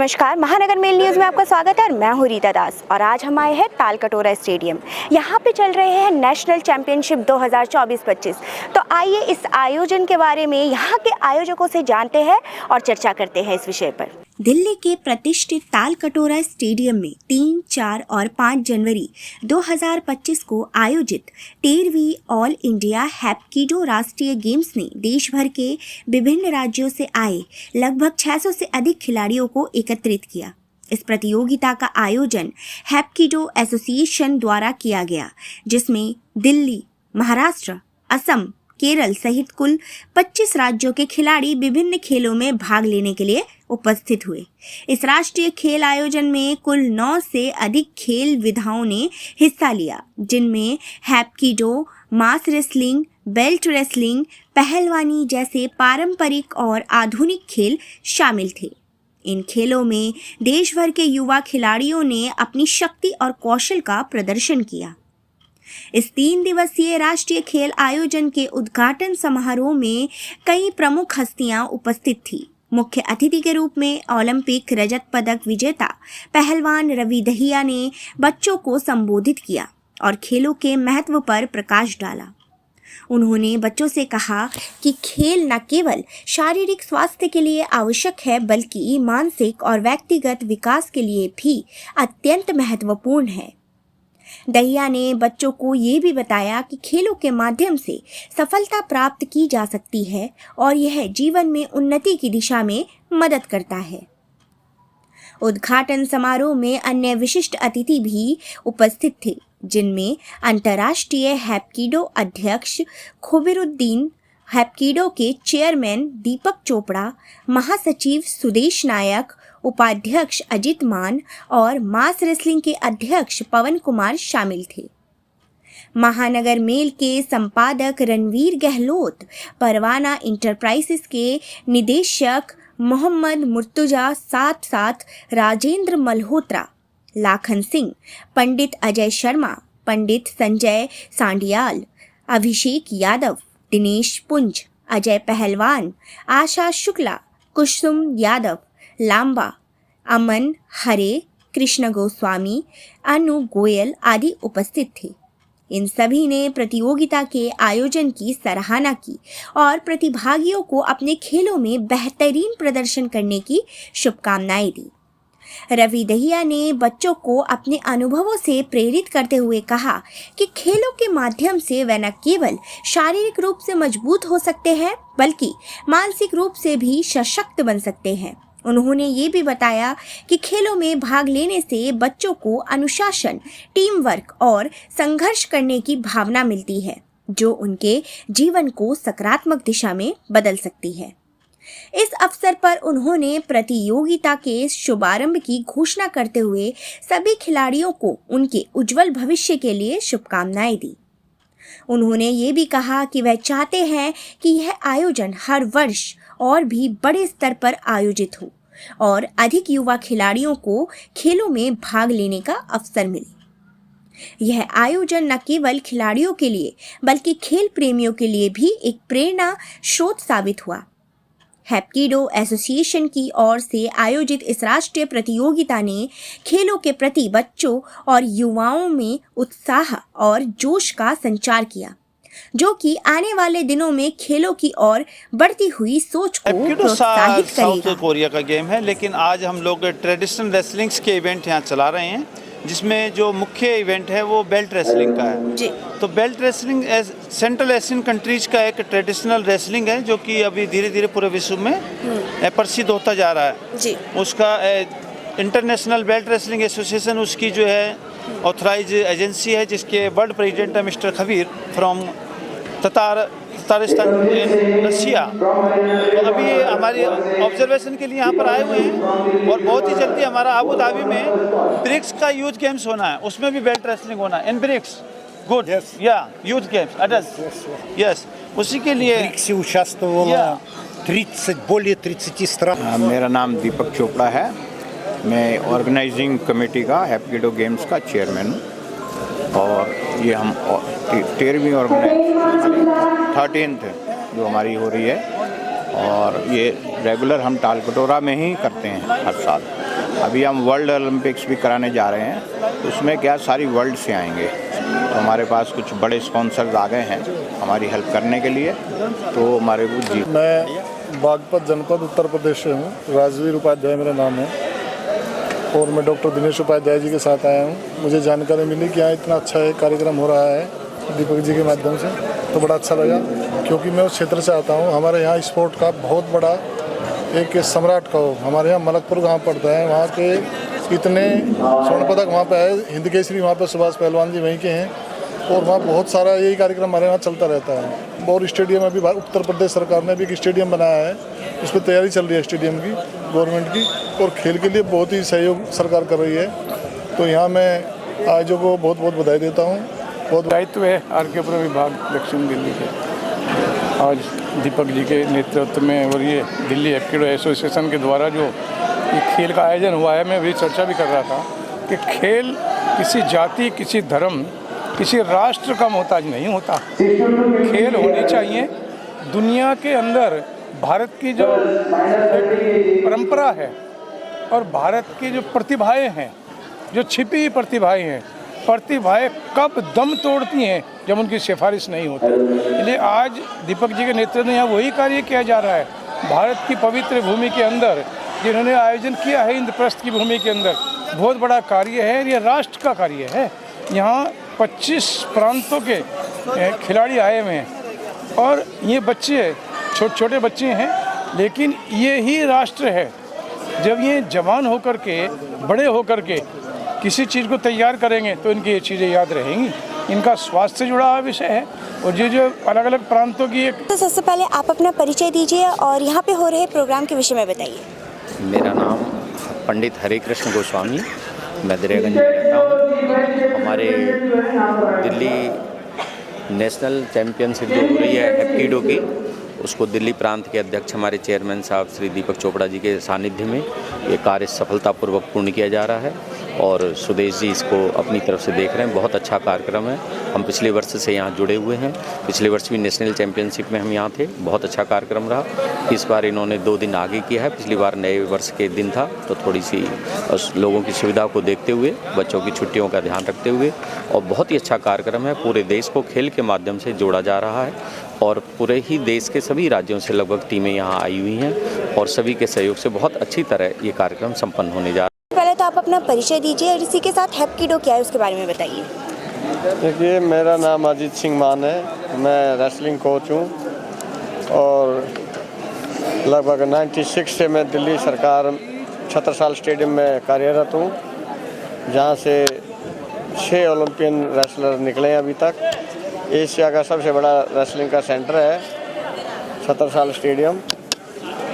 नमस्कार, महानगर mail news में आपका स्वागत है और मैं हूँ रीता दास। और आज हम आए हैं तालकटोरा स्टेडियम। यहाँ पे चल रहे हैं नेशनल चैंपियनशिप 2024-25। तो आइए इस आयोजन के बारे में यहाँ के आयोजकों से जानते हैं और चर्चा करते हैं इस विषय पर। दिल्ली के प्रतिष्ठित तालकटोरा स्टेडियम में 3, 4 और 5 जनवरी 2025 को आयोजित 13वीं ऑल इंडिया हैप्कीडो राष्ट्रीय गेम्स ने देश भर के विभिन्न राज्यों से आए लगभग 600 से अधिक खिलाड़ियों को एकत्रित किया। इस प्रतियोगिता का आयोजन हैप्कीडो एसोसिएशन द्वारा किया गया, जिसमें दिल्ली, महाराष्ट्र, असम, केरल सहित कुल 25 राज्यों के खिलाड़ी विभिन्न खेलों में भाग लेने के लिए उपस्थित हुए। इस राष्ट्रीय खेल आयोजन में कुल 9 से अधिक खेल विधाओं ने हिस्सा लिया, जिनमें हैप्कीडो, मास रेसलिंग, बेल्ट रेसलिंग, पहलवानी जैसे पारंपरिक और आधुनिक खेल शामिल थे। इन खेलों में देश भर के युवा खिलाड़ियों ने अपनी शक्ति और कौशल का प्रदर्शन किया। इस 3 दिवसीय राष्ट्रीय खेल आयोजन के उद्घाटन समारोह में कई प्रमुख हस्तियां उपस्थित थीं। मुख्य अतिथि के रूप में ओलंपिक रजत पदक विजेता पहलवान रवि दहिया ने बच्चों को संबोधित किया और खेलों के महत्व पर प्रकाश डाला। उन्होंने बच्चों से कहा कि खेल न केवल शारीरिक स्वास्थ्य के लिए आवश्यक है, बल्कि मानसिक और व्यक्तिगत विकास के लिए भी अत्यंत महत्वपूर्ण है। दहिया ने बच्चों को ये भी बताया कि खेलों के माध्यम से सफलता प्राप्त की जा सकती है और यह जीवन में उन्नति की दिशा में मदद करता है। उद्घाटन समारोह में अन्य विशिष्ट अतिथि भी उपस्थित थे, जिनमें अंतर्राष्ट्रीय हैप्कीडो अध्यक्ष खुबिरुद्दीन, हैप्कीडो के चेयरमैन दीपक चोपड़ा, महासचिव सुदेश नायक, उपाध्यक्ष अजित मान और मास रेसलिंग के अध्यक्ष पवन कुमार शामिल थे। महानगर मेल के संपादक रणवीर गहलोत, परवाना इंटरप्राइजेस के निदेशक मोहम्मद मुर्तजा, साथ राजेंद्र मल्होत्रा, लाखन सिंह, पंडित अजय शर्मा, पंडित संजय सांडियाल, अभिषेक यादव, दिनेश पुंज, अजय पहलवान, आशा शुक्ला, कुसुम यादव, लांबा, अमन हरे, कृष्ण गोस्वामी, अनु गोयल आदि उपस्थित थे। इन सभी ने प्रतियोगिता के आयोजन की सराहना की और प्रतिभागियों को अपने खेलों में बेहतरीन प्रदर्शन करने की शुभकामनाएं दी। रवि दहिया ने बच्चों को अपने अनुभवों से प्रेरित करते हुए कहा कि खेलों के माध्यम से वे न केवल शारीरिक रूप से मजबूत हो सकते हैं, बल्कि मानसिक रूप से भी सशक्त बन सकते हैं। उन्होंने ये भी बताया कि खेलों में भाग लेने से बच्चों को अनुशासन, टीम वर्क और संघर्ष करने की भावना मिलती है, जो उनके जीवन को सकारात्मक दिशा में बदल सकती है। इस अवसर पर उन्होंने प्रतियोगिता के शुभारंभ की घोषणा करते हुए सभी खिलाड़ियों को उनके उज्जवल भविष्य के लिए शुभकामनाएं दी। उन्होंने ये भी कहा कि वह चाहते हैं कि यह आयोजन हर वर्ष और भी बड़े स्तर पर आयोजित हो और अधिक युवा खिलाड़ियों को खेलों में भाग लेने का अवसर मिले। यह आयोजन न केवल खिलाड़ियों के लिए, बल्कि खेल प्रेमियों के लिए भी एक प्रेरणा स्रोत साबित हुआ। हैप्कीडो एसोसिएशन की ओर से आयोजित इस राष्ट्रीय प्रतियोगिता ने खेलों के प्रति बच्चों और युवाओं में उत्साह और जोश का संचार किया, जो कि आने वाले दिनों में खेलों की ओर बढ़ती हुई सोच को प्रोत्साहित करेगा। साउथ कोरिया का गेम है, लेकिन आज हम लोग ट्रेडिशनल रेसलिंग्स के इवेंट यहाँ चला रहे हैं, जिसमें जो मुख्य इवेंट है वो बेल्ट रेसलिंग का है जी। तो belt wrestling central Asian countries का एक ट्रेडिशनल रेसलिंग है, जो कि अभी धीरे धीरे पूरे विश्व में प्रसिद्ध होता जा रहा है जी। उसका इंटरनेशनल बेल्ट रेसलिंग एसोसिएशन उसकी जो है ऑथराइज एजेंसी है, जिसके वर्ल्ड प्रेसिडेंट है mister Khabir from Tatarstan Russia. तो अभी हमारी ऑब्जर्वेशन के लिए यहाँ पर आए हुए हैं और बहुत ही जल्दी हमारा आबू धाबी में ब्रिक्स का यूथ गेम्स होना है, उसमें भी बेल्ट रेसलिंग होना है। इन ब्रिक्स गुड या यूथ गेम्स यस, उसी के लिए более 30 стран। मेरा नाम दीपक चोपड़ा है। मैं ऑर्गेनाइजिंग कमेटी का हैप्कीडो गेम्स का चेयरमैन हूँ और ये हम 13वीं ऑर्गेनाइज 13th जो हमारी हो रही है और ये रेगुलर हम तालकटोरा में ही करते हैं हर साल। अभी हम वर्ल्ड ओलंपिक्स भी कराने जा रहे हैं, उसमें क्या सारी वर्ल्ड से आएंगे, तो हमारे पास कुछ बड़े स्पॉन्सर्स आ गए हैं हमारी हेल्प करने के लिए, तो हमारे को जी। मैं बागपत जनपद उत्तर प्रदेश से हूँ, राजवीर उपाध्याय मेरा नाम है और मैं डॉक्टर दिनेश उपाध्याय जी के साथ आया हूँ। मुझे जानकारी मिली कि यहाँ इतना अच्छा एक कार्यक्रम हो रहा है दीपक जी के माध्यम से, तो बड़ा अच्छा लगा क्योंकि मैं उस क्षेत्र से आता हूँ। हमारे यहाँ स्पोर्ट का बहुत बड़ा एक सम्राट कहो, हमारे यहाँ मलकपुर गाँव पड़ता है, वहाँ के इतने स्वर्ण पदक वहाँ पे है, हिंद केसरी वहाँ पे सुभाष पहलवान जी वहीं के हैं और वहाँ बहुत सारा यही कार्यक्रम हमारे यहाँ चलता रहता है। और स्टेडियम अभी उत्तर प्रदेश सरकार ने भी एक स्टेडियम बनाया है, उस पर तैयारी चल रही है स्टेडियम की गवर्नमेंट की, और खेल के लिए बहुत ही सहयोग सरकार कर रही है। तो यहाँ मैं आयोजकों को बहुत बहुत बधाई देता हूँ। बहुत दायित्व है आर.के.पुरम विभाग दक्षिण दिल्ली के, आज दीपक जी के नेतृत्व में और ये दिल्ली हैप्कीडो एसोसिएशन के द्वारा जो ये खेल का आयोजन हुआ है, मैं भी चर्चा भी कर रहा था कि खेल किसी जाति, किसी धर्म, किसी राष्ट्र का मोहताज नहीं होता। खेल होने चाहिए। दुनिया के अंदर भारत की जो परंपरा है और भारत की जो प्रतिभाएं हैं, जो छिपी हुई प्रतिभाएं कब दम तोड़ती हैं जब उनकी सिफारिश नहीं होती। इसलिए आज दीपक जी के नेतृत्व में यहाँ वही कार्य किया जा रहा है। भारत की पवित्र भूमि के अंदर जिन्होंने आयोजन किया है, इंद्रप्रस्थ की भूमि के अंदर, बहुत बड़ा कार्य है। ये राष्ट्र का कार्य है। यहाँ 25 प्रांतों के खिलाड़ी आए हुए हैं और ये बच्चे छोटे छोटे बच्चे हैं, लेकिन ये ही राष्ट्र है। जब ये जवान होकर के, बड़े होकर के किसी चीज़ को तैयार करेंगे तो इनकी ये चीज़ें याद रहेंगी। इनका स्वास्थ्य से जुड़ा हुआ विषय है और जो अलग अलग प्रांतों की एक। तो सबसे पहले आप अपना परिचय दीजिए और यहाँ पे हो रहे प्रोग्राम के विषय में बताइए। मेरा नाम पंडित हरे कृष्ण गोस्वामी, मैं दरियागंज में रहता हूँ। हमारे दिल्ली नेशनल चैम्पियनशिप जो हो रही है हैप्कीडो की, उसको दिल्ली प्रांत के अध्यक्ष हमारे चेयरमैन साहब श्री दीपक चोपड़ा जी के सानिध्य में ये कार्य सफलतापूर्वक पूर्ण किया जा रहा है और सुदेश जी इसको अपनी तरफ से देख रहे हैं। बहुत अच्छा कार्यक्रम है। हम पिछले वर्ष से यहाँ जुड़े हुए हैं। पिछले वर्ष भी नेशनल चैम्पियनशिप में हम यहाँ थे। बहुत अच्छा कार्यक्रम रहा। इस बार इन्होंने 2 दिन आगे किया है। पिछली बार नए वर्ष के दिन था तो थोड़ी सी लोगों की सुविधा को देखते हुए, बच्चों की छुट्टियों का ध्यान रखते हुए, और बहुत ही अच्छा कार्यक्रम है। पूरे देश को खेल के माध्यम से जोड़ा जा रहा है और पूरे ही देश के सभी राज्यों से लगभग टीमें यहाँ आई हुई हैं और सभी के सहयोग से बहुत अच्छी तरह ये कार्यक्रम संपन्न होने जा रहा है। पहले तो आप अपना परिचय दीजिए और इसी के साथ हैप्कीडो क्या है उसके बारे में बताइए। देखिए, मेरा नाम अजीत सिंह मान है। मैं रेसलिंग कोच हूँ और लगभग 96 से मैं दिल्ली सरकार छत्रसाल स्टेडियम में कार्यरत हूँ, जहाँ से 6 ओलंपियन रेसलर निकले हैं अभी तक। एशिया का सबसे बड़ा रेसलिंग का सेंटर है छत्रसाल स्टेडियम,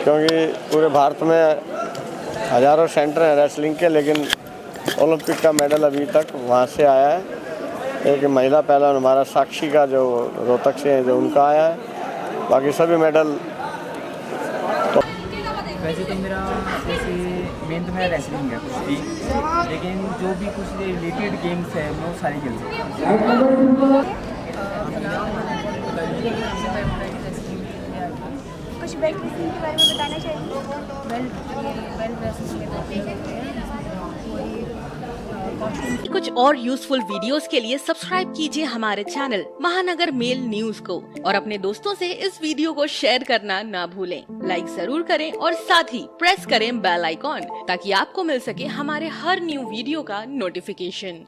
क्योंकि पूरे भारत में हज़ारों सेंटर हैं रेसलिंग के, लेकिन ओलंपिक का मेडल अभी तक वहाँ से आया है। एक महिला पहलवान हमारा साक्षी का जो रोहतक से है, जो उनका आया है। बाकी सभी मेडल वैसे तो मेरा जैसे मेन तो मेरा रेसलिंग है कुश्ती, लेकिन जो भी कुछ रिलेटेड गेम्स है मैं वो सारी खेलता हूँ। कुछ बेल्ट रेसलिंग के बारे में बताना चाहिए। कुछ और यूजफुल वीडियोस के लिए सब्सक्राइब कीजिए हमारे चैनल महानगर मेल न्यूज को और अपने दोस्तों से इस वीडियो को शेयर करना ना भूलें। लाइक जरूर करें और साथ ही प्रेस करें बेल आइकॉन ताकि आपको मिल सके हमारे हर न्यू वीडियो का नोटिफिकेशन।